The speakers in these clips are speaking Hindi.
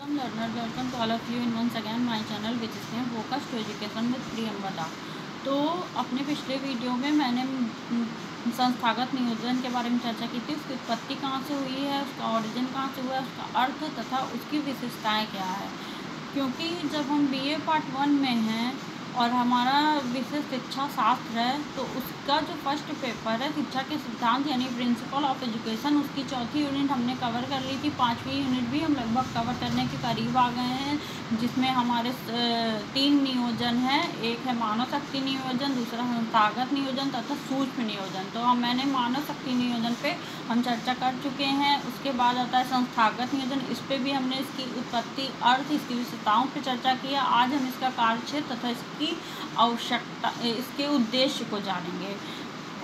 Learner, welcome to all of you in once again my channel which is named Focus to Education with Priyamvada. तो अपने पिछले वीडियो में मैंने संस्थागत नियोजन के बारे में चर्चा की थी। उसकी उत्पत्ति कहाँ से हुई है, उसका ओरिजिन कहाँ से हुआ है, उसका अर्थ तथा उसकी विशेषताएं क्या है। क्योंकि जब हम BA पार्ट 1 में हैं और हमारा विषय शिक्षा शास्त्र है, तो उसका जो फर्स्ट पेपर है शिक्षा के सिद्धांत यानी प्रिंसिपल ऑफ एजुकेशन, उसकी चौथी यूनिट हमने कवर कर ली थी। पांचवी यूनिट भी हम लगभग कवर करने के करीब आ गए हैं, जिसमें हमारे 3 नियोजन हैं। एक है मानव शक्ति नियोजन, दूसरा संस्थागत नियोजन तथा सूक्ष्म नियोजन। तो मैंने मानव शक्ति नियोजन पे हम चर्चा कर चुके हैं। उसके बाद आता है संस्थागत नियोजन, इस पर भी हमने इसकी उत्पत्ति, अर्थ, इसकी विशेषताओं पर चर्चा किया। आज हम इसका कार्यक्षेत्र तथा इसकी आवश्यकता, इसके उद्देश्य को जानेंगे।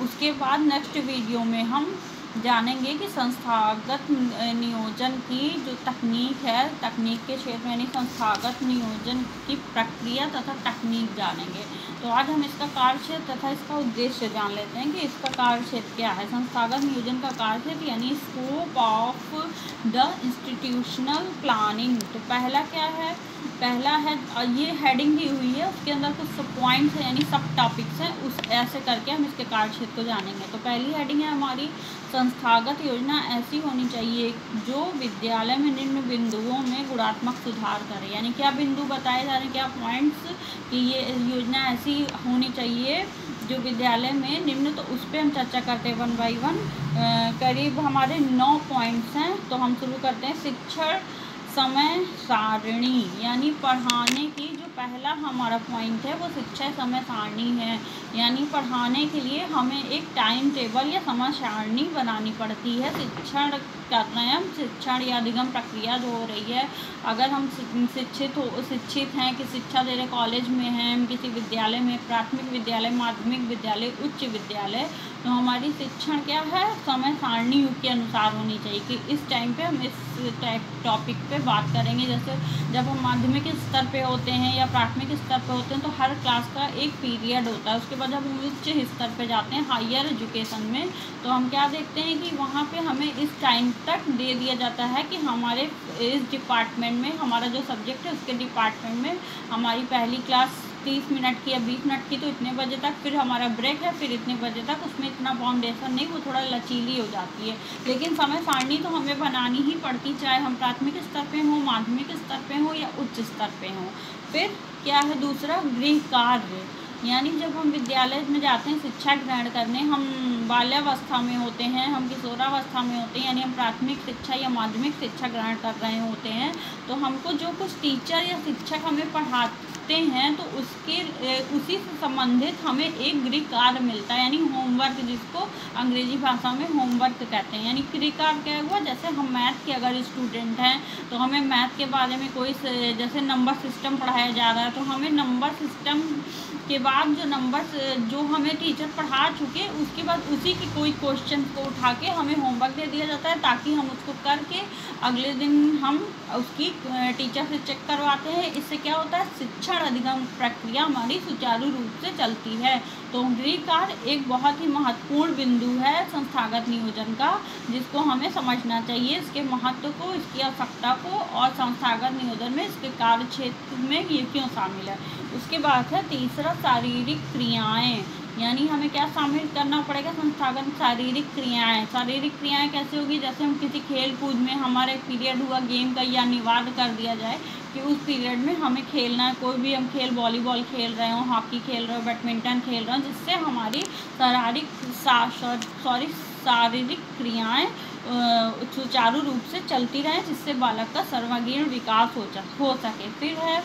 उसके बाद नेक्स्ट वीडियो में हम जानेंगे कि संस्थागत नियोजन की जो तकनीक है, तकनीक के क्षेत्र में यानी संस्थागत नियोजन की प्रक्रिया तथा तकनीक जानेंगे। तो आज हम इसका कार्यक्षेत्र तथा इसका उद्देश्य जान लेते हैं कि इसका कार्यक्षेत्र क्या है। संस्थागत नियोजन का कार्यक्षेत्र यानी scope of the institutional planning. तो पहला क्या है, पहला है ये हेडिंग दी हुई है, उसके अंदर कुछ सब पॉइंट्स हैं यानी सब टॉपिक्स हैं, उस ऐसे करके हम इसके कार्यक्षेत्र को जानेंगे। तो पहली हेडिंग है हमारी, संस्थागत योजना ऐसी होनी चाहिए जो विद्यालय में निम्न बिंदुओं में गुणात्मक सुधार करे। यानी क्या बिंदु बताए जा रहे हैं, क्या पॉइंट्स कि ये योजना ऐसी होनी चाहिए जो विद्यालय में निम्न, तो उस पर हम चर्चा करते हैं 1 बाई 1। करीब हमारे 9 पॉइंट्स हैं। तो हम शुरू करते हैं। शिक्षण समय सारणी यानी पढ़ाने की जो पहला हमारा पॉइंट है वो शिक्षा समय सारणी है। यानी पढ़ाने के लिए हमें एक टाइम टेबल या समय सारणी बनानी पड़ती है। शिक्षण कर रहे हैं हम, शिक्षण या अधिगम प्रक्रिया जो हो रही है, अगर हम शिक्षित हैं कि शिक्षा दे रहे कॉलेज में हैं, हम किसी विद्यालय में, प्राथमिक विद्यालय, माध्यमिक विद्यालय, उच्च विद्यालय, तो हमारी शिक्षण क्या है, समय सारणी युग के अनुसार होनी चाहिए कि इस टाइम पे हम इस टॉपिक पे बात करेंगे। जैसे जब हम माध्यमिक स्तर पे होते हैं या प्राथमिक स्तर पे होते हैं तो हर क्लास का एक पीरियड होता है। उसके बाद जब हम उच्च स्तर पे जाते हैं हायर एजुकेशन में, तो हम क्या देखते हैं कि वहाँ पे हमें इस टाइम तक दे दिया जाता है कि हमारे इस डिपार्टमेंट में, हमारा जो सब्जेक्ट है उसके डिपार्टमेंट में हमारी पहली क्लास 30 मिनट की या 20 मिनट की, तो इतने बजे तक, फिर हमारा ब्रेक है, फिर इतने बजे तक। उसमें इतना फाउंडेशन नहीं, वो थोड़ा लचीली हो जाती है, लेकिन समय सारणी तो हमें बनानी ही पड़ती, चाहे हम प्राथमिक स्तर पे हों, माध्यमिक स्तर पे हों या उच्च स्तर पे हों। फिर क्या है दूसरा, गृह कार्य। यानी जब हम विद्यालय में जाते हैं शिक्षा ग्रहण करने, हम बाल्यावस्था में होते हैं, हम किशोरावस्था में होते हैं, यानी हम प्राथमिक शिक्षा या माध्यमिक शिक्षा ग्रहण कर रहे होते हैं, तो हमको जो कुछ टीचर या शिक्षक हमें पढ़ाते हैं तो उसी से संबंधित हमें एक गृह कार्य मिलता है, यानी होमवर्क, जिसको अंग्रेजी भाषा में होमवर्क कहते हैं। यानी गृह कार्य क्या हुआ, जैसे हम मैथ के अगर स्टूडेंट हैं तो हमें मैथ के बारे में कोई जैसे नंबर सिस्टम पढ़ाया जा रहा है, तो हमें नंबर सिस्टम के बाद जो नंबर जो हमें टीचर पढ़ा चुके, उसके बाद उसी के कोई क्वेश्चन को उठा के हमें होमवर्क दे दिया जाता है, ताकि हम उसको करके अगले दिन हम उसकी टीचर से चेक करवाते हैं। इससे क्या होता है, शिक्षण अधिगम प्रक्रिया हमारी सुचारू रूप से चलती है। तो गृह कार्य एक बहुत ही महत्वपूर्ण बिंदु है संस्थागत नियोजन का, जिसको हमें समझना चाहिए, इसके महत्व को, इसकी आवश्यकता को, और संस्थागत नियोजन में इसके कार्य क्षेत्र में ये क्यों शामिल है। उसके बाद है तीसरा, शारीरिक क्रियाएं। यानी हमें क्या शामिल करना पड़ेगा, संस्थागत शारीरिक क्रियाएं। शारीरिक क्रियाएं कैसे होगी, जैसे हम किसी खेल कूद में, हमारा एक पीरियड हुआ गेम का, या अनिवार्य कर दिया जाए कि उस पीरियड में हमें खेलना है, कोई भी हम खेल, वॉलीबॉल खेल रहे हो, हॉकी खेल रहे हो, बैडमिंटन खेल रहे हो, जिससे हमारी शारीरिक क्रियाएं सुचारू रूप से चलती रहें, जिससे बालक का सर्वांगीण विकास हो सके। फिर है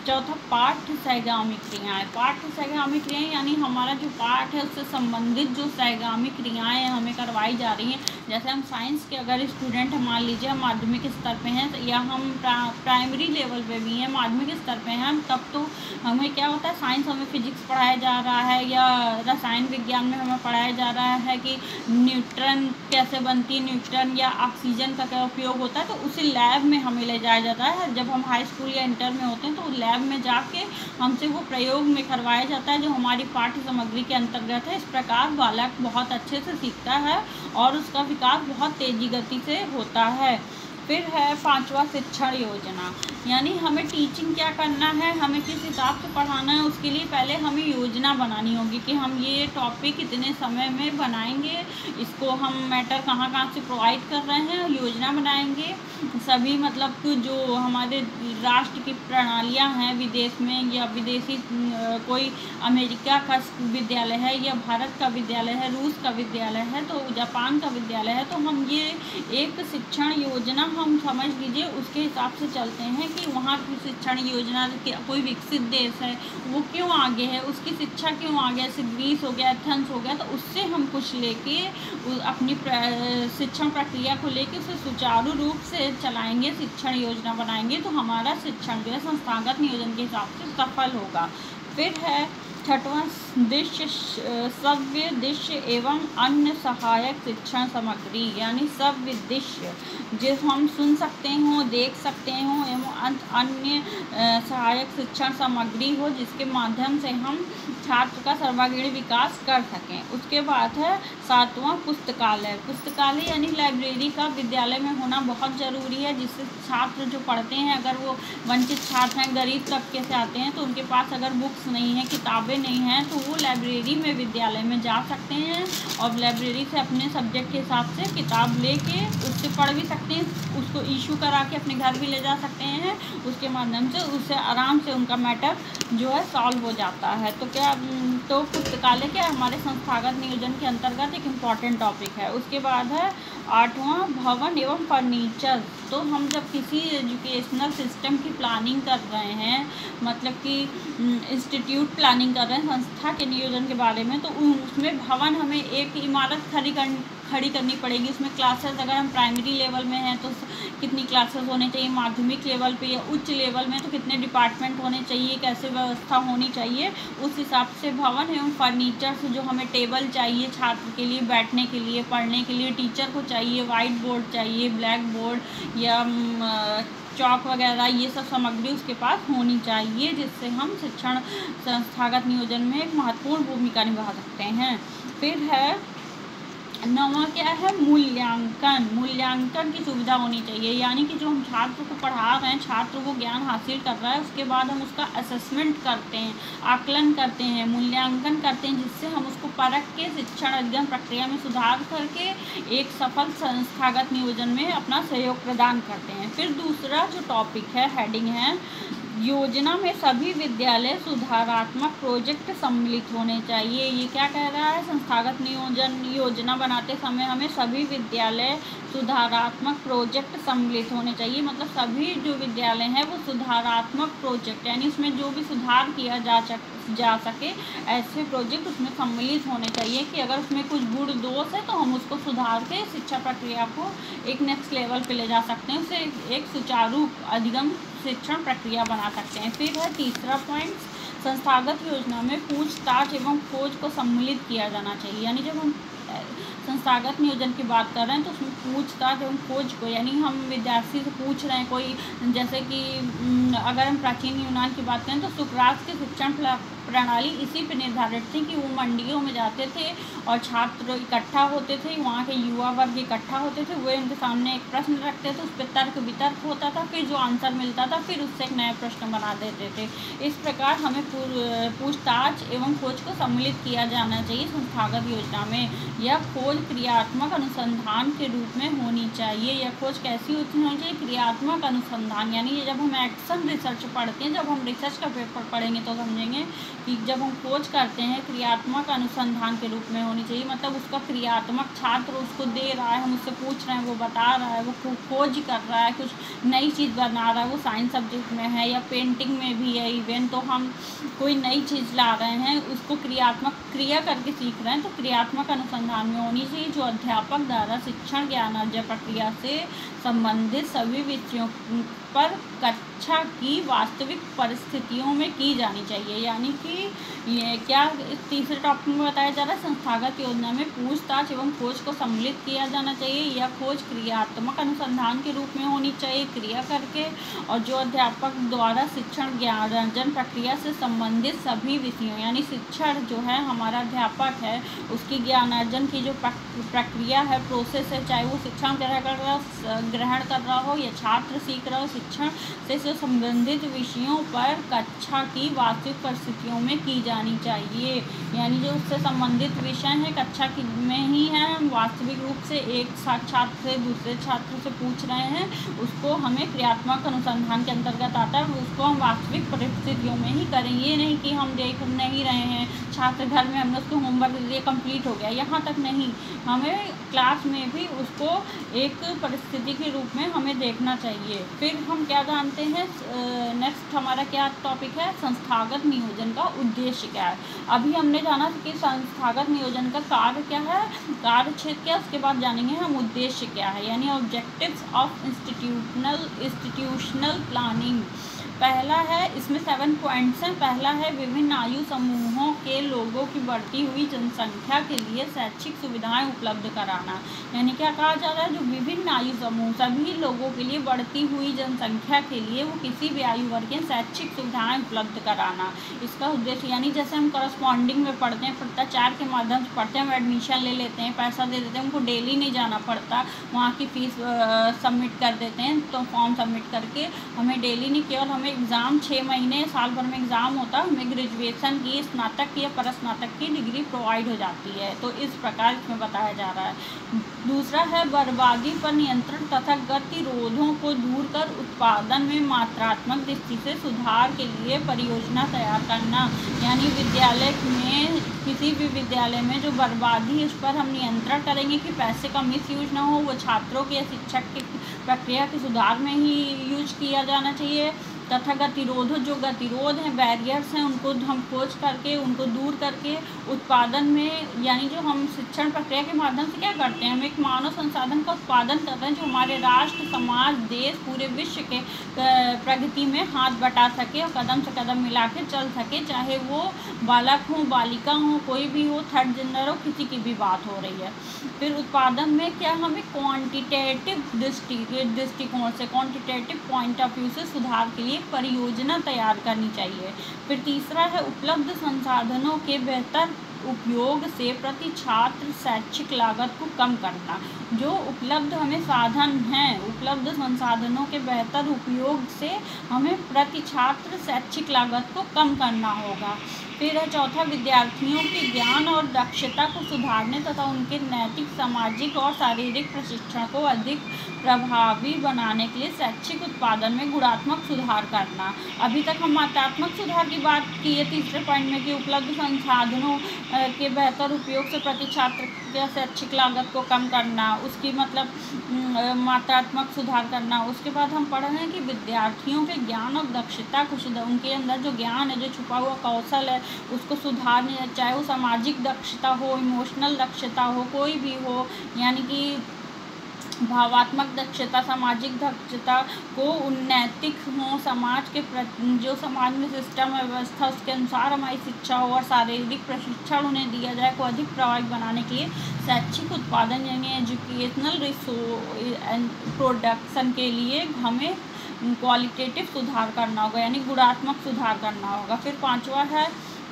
चौथा, पाठ्य सहगामी क्रियाएं। पाठ्य सहगामी क्रियाएं यानी हमारा जो पाठ है उससे संबंधित जो सहगामी क्रियाएं हमें करवाई जा रही हैं। जैसे हम साइंस के अगर स्टूडेंट, मान लीजिए हम माध्यमिक स्तर पे हैं, या हम प्राइमरी लेवल पे भी हैं, माध्यमिक स्तर पे हैं, तब तो हमें क्या होता है, साइंस हमें फिजिक्स पढ़ाया जा रहा है, या रसायन विज्ञान में हमें पढ़ाया जा रहा है कि न्यूट्रन कैसे बनती है, न्यूट्रन या ऑक्सीजन का क्या उपयोग होता है, तो उसी लैब में हमें ले जाया जाता है। जब हम हाई स्कूल या इंटर में होते हैं तो लैब में जाके हमसे वो प्रयोग में करवाया जाता है, जो हमारी पाठ्य सामग्री के अंतर्गत है। इस प्रकार बालक बहुत अच्छे से सीखता है और उसका विकास बहुत तेजी गति से होता है। फिर है 5वां शिक्षण योजना, यानी हमें टीचिंग क्या करना है, हमें किस हिसाब से पढ़ाना है, उसके लिए पहले हमें योजना बनानी होगी कि हम ये टॉपिक इतने समय में बनाएंगे, इसको हम मैटर कहाँ कहाँ से प्रोवाइड कर रहे हैं, योजना बनाएंगे। सभी मतलब कि जो हमारे राष्ट्र की प्रणालियाँ हैं विदेश में या विदेशी कोई अमेरिका का विद्यालय है या भारत का विद्यालय है, रूस का विद्यालय है, तो जापान का विद्यालय है, तो हम ये एक शिक्षण योजना हम समझ लीजिए उसके हिसाब से चलते हैं कि वहाँ की शिक्षण योजना कोई विकसित देश है वो क्यों आगे है, उसकी शिक्षा क्यों आगे, जैसे ग्रीस हो गया, एथेंस हो गया, तो उससे हम कुछ लेके अपनी शिक्षण प्रक्रिया को लेके उसे सुचारू रूप से चलाएंगे, शिक्षण योजना बनाएंगे, तो हमारा शिक्षण जो है संस्थागत नियोजन के हिसाब से सफल होगा। फिर है 6वां दृश्य सव्य दृश्य एवं अन्य सहायक शिक्षण सामग्री, यानी सव्य दृश्य जो हम सुन सकते हो, देख सकते हो, एवं अन्य सहायक शिक्षण सामग्री हो जिसके माध्यम से हम छात्र का सर्वांगीण विकास कर सकें। उसके बाद है 7वां पुस्तकालय। पुस्तकालय यानी लाइब्रेरी का विद्यालय में होना बहुत ज़रूरी है, जिससे छात्र जो पढ़ते हैं, अगर वो वंचित छात्र हैं, गरीब तबके से आते हैं, तो उनके पास अगर बुक्स नहीं हैं, किताबें नहीं हैं, तो वो लाइब्रेरी में विद्यालय में जा सकते हैं और लाइब्रेरी से अपने सब्जेक्ट के हिसाब से किताब लेके उससे पढ़ भी सकते हैं, उसको इशू करा के अपने घर भी ले जा सकते हैं, उसके माध्यम से उससे आराम से उनका मैटर जो है सॉल्व हो जाता है। तो पुस्तकालय क्या हमारे संस्थागत नियोजन के अंतर्गत एक इम्पॉर्टेंट टॉपिक है। उसके बाद है 8वां भवन एवं फर्नीचर। तो हम जब किसी एजुकेशनल सिस्टम की प्लानिंग कर रहे हैं, मतलब कि इंस्टीट्यूट प्लानिंग कर रहे हैं संस्था के नियोजन के बारे में, तो उसमें भवन हमें एक इमारत खड़ी करनी पड़ेगी। उसमें क्लासेस अगर हम प्राइमरी लेवल में हैं तो कितनी क्लासेस होने चाहिए, माध्यमिक लेवल पे या उच्च लेवल में तो कितने डिपार्टमेंट होने चाहिए, कैसे व्यवस्था होनी चाहिए, उस हिसाब से भवन एवं फर्नीचर से जो हमें टेबल चाहिए छात्र के लिए बैठने के लिए, पढ़ने के लिए, टीचर को चाहिए वाइट बोर्ड चाहिए, ब्लैक बोर्ड या चौक वगैरह, ये सब सामग्री उसके पास होनी चाहिए, जिससे हम शिक्षण संस्थागत नियोजन में एक महत्वपूर्ण भूमिका निभा सकते हैं। फिर है 9वां क्या है, मूल्यांकन। मूल्यांकन की सुविधा होनी चाहिए, यानी कि जो हम छात्र को पढ़ा रहे हैं, छात्र वो ज्ञान हासिल कर रहा है, उसके बाद हम उसका असेसमेंट करते हैं, आकलन करते हैं, मूल्यांकन करते हैं, जिससे हम उसको परख के शिक्षण अध्ययन प्रक्रिया में सुधार करके एक सफल संस्थागत नियोजन में अपना सहयोग प्रदान करते हैं। फिर दूसरा जो टॉपिक है, हेडिंग है, योजना में सभी विद्यालय सुधारात्मक प्रोजेक्ट सम्मिलित होने चाहिए। ये क्या कह रहा है, संस्थागत नियोजन योजना बनाते समय हमें सभी विद्यालय सुधारात्मक प्रोजेक्ट सम्मिलित होने चाहिए। मतलब सभी जो विद्यालय हैं वो सुधारात्मक प्रोजेक्ट, यानी उसमें जो भी सुधार किया जा सके ऐसे प्रोजेक्ट उसमें सम्मिलित होने चाहिए कि अगर उसमें कुछ गुण दोष है तो हम उसको सुधार के शिक्षा प्रक्रिया को एक नेक्स्ट लेवल पे ले जा सकते हैं, उसे एक सुचारू अधिगम शिक्षण प्रक्रिया बना सकते हैं। फिर है तीसरा पॉइंट, संस्थागत योजना में पूछताछ एवं खोज को सम्मिलित किया जाना चाहिए। यानी जब हम संस्थागत नियोजन की बात कर रहे हैं तो उसमें पूछताछ एवं खोज को, यानी हम विद्यार्थी से पूछ रहे हैं कोई, जैसे कि अगर हम प्राचीन यूनान की बात करें तो सुकरात की शिक्षण प्रणाली इसी पे निर्धारित थी कि वो मंडियों में जाते थे और छात्र इकट्ठा होते थे, वहाँ के युवा वर्ग इकट्ठा होते थे, वे उनके सामने एक प्रश्न रखते थे, उस पर तर्क वितर्क होता था, फिर जो आंसर मिलता था फिर उससे एक नया प्रश्न बना देते थे। इस प्रकार हमें पूछताछ एवं खोज को सम्मिलित किया जाना चाहिए संस्थागत योजना में। यह खोज क्रियात्मक अनुसंधान के रूप में होनी चाहिए। यह खोज कैसी होनी चाहिए, क्रियात्मक अनुसंधान, यानी जब हम एक्शन रिसर्च पढ़ते हैं, जब हम रिसर्च का पेपर पढ़ेंगे तो समझेंगे कि जब हम खोज करते हैं क्रियात्मक अनुसंधान के रूप में होनी चाहिए। मतलब उसका क्रियात्मक, छात्र उसको दे रहा है, हम उससे पूछ रहे हैं, वो बता रहा है, वो खोज कर रहा है, कुछ नई चीज़ बना रहा है, वो साइंस सब्जेक्ट में है या पेंटिंग में भी है इवेंट, तो हम कोई नई चीज़ ला रहे हैं, उसको क्रियात्मक क्रिया करके सीख रहे हैं, तो क्रियात्मक अनुसंधान में होनी चाहिए, जो अध्यापक द्वारा शिक्षण ज्ञान अर्जन प्रक्रिया से संबंधित सभी विषयों पर कक्षा की वास्तविक परिस्थितियों में की जानी चाहिए। यानी कि ये क्या इस तीसरे टॉपिक में बताया जा रहा है, संस्थागत योजना में पूछताछ एवं खोज को सम्मिलित किया जाना चाहिए। यह खोज क्रियात्मक अनुसंधान के रूप में होनी चाहिए, क्रिया करके, और जो अध्यापक द्वारा शिक्षण ज्ञान अर्जन प्रक्रिया से संबंधित सभी विषयों, यानी शिक्षण जो है हमारा अध्यापक है उसकी ज्ञान अर्जन की जो प्रक्रिया है, प्रोसेस है, चाहे वो शिक्षण ग्रहण कर रहा हो या छात्र सीख रहा हो, शिक्षण से संबंधित विषयों पर कक्षा की वास्तविक परिस्थितियों में की जानी चाहिए। यानी जो उससे संबंधित विषय है कक्षा की में ही है, वास्तविक रूप से एक छात्र से दूसरे छात्र से पूछ रहे हैं, उसको हमें क्रियात्मक अनुसंधान के अंतर्गत आता है, उसको हम वास्तविक परिस्थितियों में ही करें। ये नहीं कि हम देख नहीं रहे हैं, छात्र घर में हमने उसको होमवर्क दे दिया, कंप्लीट हो गया, यहाँ तक नहीं, हमें क्लास में भी उसको एक परिस्थिति के रूप में हमें देखना चाहिए। फिर हम क्या जानते हैं, नेक्स्ट हमारा क्या टॉपिक है, संस्थागत नियोजन का उद्देश्य क्या है। अभी हमने जाना कि संस्थागत नियोजन का कार्य क्या है, कार्य क्षेत्र क्या, उसके बाद जानेंगे हम उद्देश्य क्या है, यानी ऑब्जेक्टिव्स ऑफ इंस्टीट्यूशनल प्लानिंग। पहला है, इसमें 7 पॉइंट्स हैं। पहला है विभिन्न आयु समूहों के लोगों की बढ़ती हुई जनसंख्या के लिए शैक्षिक सुविधाएं उपलब्ध कराना। यानी क्या कहा जा रहा है, जो विभिन्न आयु समूह सभी लोगों के लिए बढ़ती हुई जनसंख्या के लिए वो किसी भी आयु वर्ग के शैक्षिक सुविधाएं उपलब्ध कराना, इसका उद्देश्य। यानी जैसे हम करस्पॉन्डिंग में पढ़ते हैं, पत्राचार के माध्यम से पढ़ते हैं, हम एडमिशन ले लेते हैं, पैसा दे देते हैं, उनको डेली नहीं जाना पड़ता, वहाँ की फ़ीस सबमिट कर देते हैं, तो फॉर्म सबमिट करके हमें डेली नहीं, केवल हमें एग्ज़ाम 6 महीने साल भर में एग्ज़ाम होता है, हमें ग्रेजुएशन की, स्नातक की या परस्नातक की डिग्री प्रोवाइड हो जाती है। तो इस प्रकार इसमें बताया जा रहा है। दूसरा है बर्बादी पर नियंत्रण तथा गतिरोधों को दूर कर उत्पादन में मात्रात्मक दृष्टि से सुधार के लिए परियोजना तैयार करना। यानी विद्यालय में, किसी भी विद्यालय में जो बर्बादी, उस पर हम नियंत्रण करेंगे कि पैसे का मिसयूज ना हो, वो छात्रों के या शिक्षक की प्रक्रिया के सुधार में ही यूज किया जाना चाहिए। तथा गतिरोध, जो गतिरोध हैं, बैरियर्स हैं, उनको हम खोज करके, उनको दूर करके उत्पादन में, यानी जो हम शिक्षण प्रक्रिया के माध्यम से क्या करते हैं, हम एक मानव संसाधन का उत्पादन कर रहे हैं जो हमारे राष्ट्र, समाज, देश, पूरे विश्व के प्रगति में हाथ बटा सके और कदम से कदम मिला के चल सके, चाहे वो बालक हो, बालिका हो, कोई भी हो, थर्ड जेंडर हो, किसी की भी बात हो रही है। फिर उत्पादन में क्या, हमें क्वांटिटेटिव दृष्टिकोण से, क्वांटिटेटिव पॉइंट ऑफ व्यू से सुधार के लिए परियोजना तैयार करनी चाहिए। फिर तीसरा है उपलब्ध संसाधनों के बेहतर उपयोग से प्रति छात्र शैक्षिक लागत को कम करना। जो उपलब्ध हमें साधन हैं, उपलब्ध संसाधनों के बेहतर उपयोग से हमें प्रति छात्र शैक्षिक लागत को कम करना होगा। फिर है चौथा, विद्यार्थियों के ज्ञान और दक्षता को सुधारने तथा उनके नैतिक, सामाजिक और शारीरिक प्रशिक्षण को अधिक प्रभावी बनाने के लिए शैक्षिक उत्पादन में गुणात्मक सुधार करना। अभी तक हम मात्रात्मक सुधार की बात की है तीसरे पॉइंट में कि उपलब्ध संसाधनों के बेहतर उपयोग से प्रति छात्र के शैक्षिक लागत को कम करना, उसकी मतलब मात्रात्मक सुधार करना। उसके बाद हम पढ़ रहे हैं कि विद्यार्थियों के ज्ञान और दक्षता को सुधार, उनके अंदर जो ज्ञान है, जो छुपा हुआ कौशल है, उसको सुधारने, चाहे वो सामाजिक दक्षता हो, इमोशनल दक्षता हो, कोई भी हो, यानी कि भावात्मक दक्षता, सामाजिक दक्षता को, नैतिक हो, समाज के जो समाज में सिस्टम है, व्यवस्था, उसके अनुसार हमारी शिक्षा हो और शारीरिक प्रशिक्षण उन्हें दिया जाए को अधिक प्रभावी बनाने के लिए शैक्षिक उत्पादन यानी एजुकेशनल प्रोडक्शन के लिए हमें क्वालिटेटिव सुधार करना होगा, यानी गुणात्मक सुधार करना होगा। फिर पांचवा है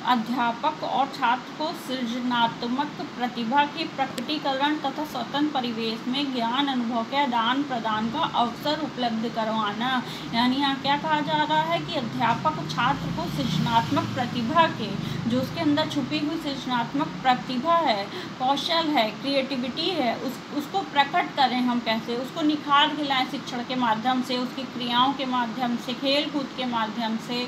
अध्यापक और छात्र को सृजनात्मक प्रतिभा के प्रकटीकरण तथा स्वतंत्र परिवेश में ज्ञान अनुभव के आदान प्रदान का अवसर उपलब्ध करवाना। यानी यहाँ क्या कहा जा रहा है कि अध्यापक छात्र को सृजनात्मक प्रतिभा के, जो उसके अंदर छुपी हुई सृजनात्मक प्रतिभा है, कौशल है, क्रिएटिविटी है, उसको प्रकट करें। हम कैसे उसको निखार खिलाएं, शिक्षण के माध्यम से, उसकी क्रियाओं के माध्यम से, खेल कूद के माध्यम से,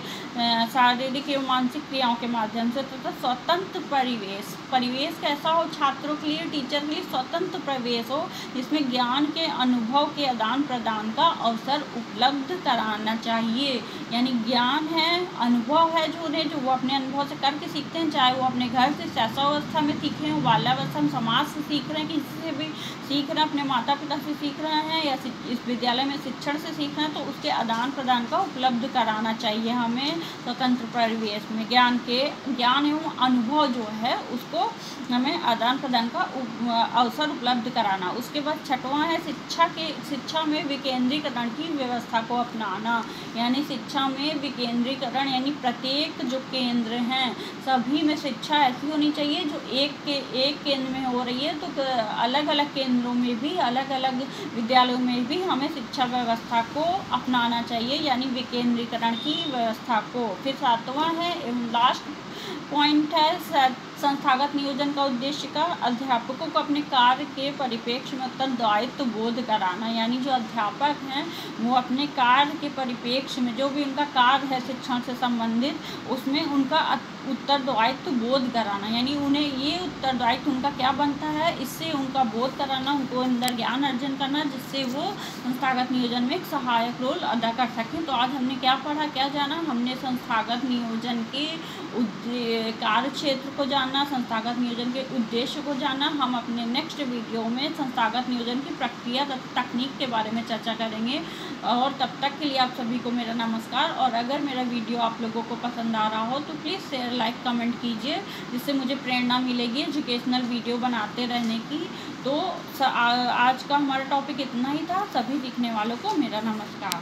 शारीरिक एवं मानसिक क्रियाओं के माध्यम माध्यम से तथा स्वतंत्र परिवेश कैसा हो छात्रों के लिए, टीचर के लिए स्वतंत्र परिवेश हो जिसमें ज्ञान के अनुभव के आदान प्रदान का अवसर उपलब्ध कराना चाहिए। यानी ज्ञान है, अनुभव है जो वो अपने अनुभव से करके सीखते हैं, चाहे वो अपने घर से शिक्षावस्था में सीखे हैं, बाल्यावस्था में समाज से सीख रहे हैं, किसी से भी सीख रहे हैं, अपने माता पिता से सीख रहे हैं या इस विद्यालय में शिक्षण से सीख रहे हैं, तो उसके आदान प्रदान का उपलब्ध कराना चाहिए हमें स्वतंत्र परिवेश में। ज्ञान एवं अनुभव जो है उसको हमें आदान प्रदान का अवसर उपलब्ध कराना। उसके बाद छठवां है शिक्षा में विकेंद्रीकरण की व्यवस्था को अपनाना। यानी शिक्षा में विकेंद्रीकरण यानी प्रत्येक जो केंद्र हैं सभी में शिक्षा ऐसी होनी चाहिए जो एक केंद्र में हो रही है, तो अलग अलग केंद्रों में भी, अलग अलग विद्यालयों में भी हमें शिक्षा व्यवस्था को अपनाना चाहिए, यानी विकेंद्रीकरण की व्यवस्था को। फिर सातवां है एवं लास्ट पॉइंट है संस्थागत नियोजन का उद्देश्य का अध्यापकों को अपने कार्य के परिप्रेक्ष्य में उत्तरदायित्व बोध कराना। यानी जो अध्यापक हैं वो अपने कार्य के परिप्रेक्ष्य में जो भी उनका कार्य है शिक्षण से संबंधित उसमें उनका उत्तरदायित्व बोध कराना। यानी उन्हें ये उत्तरदायित्व उनका क्या बनता है, इससे उनका बोध कराना, उनको अंदर ज्ञान अर्जन करना, जिससे वो संस्थागत नियोजन में एक सहायक रोल अदा कर सकें। तो आज हमने क्या पढ़ा, क्या जाना, हमने संस्थागत नियोजन के कार्य क्षेत्र को जाना, संस्थागत नियोजन के उद्देश्य को जाना। हम अपने नेक्स्ट वीडियो में संस्थागत नियोजन की प्रक्रिया तथा तकनीक के बारे में चर्चा करेंगे। और तब तक के लिए आप सभी को मेरा नमस्कार। और अगर मेरा वीडियो आप लोगों को पसंद आ रहा हो तो प्लीज़ शेयर, लाइक, कमेंट कीजिए, जिससे मुझे प्रेरणा मिलेगी एजुकेशनल वीडियो बनाते रहने की। तो आज का हमारा टॉपिक इतना ही था। सभी सीखने वालों को मेरा नमस्कार।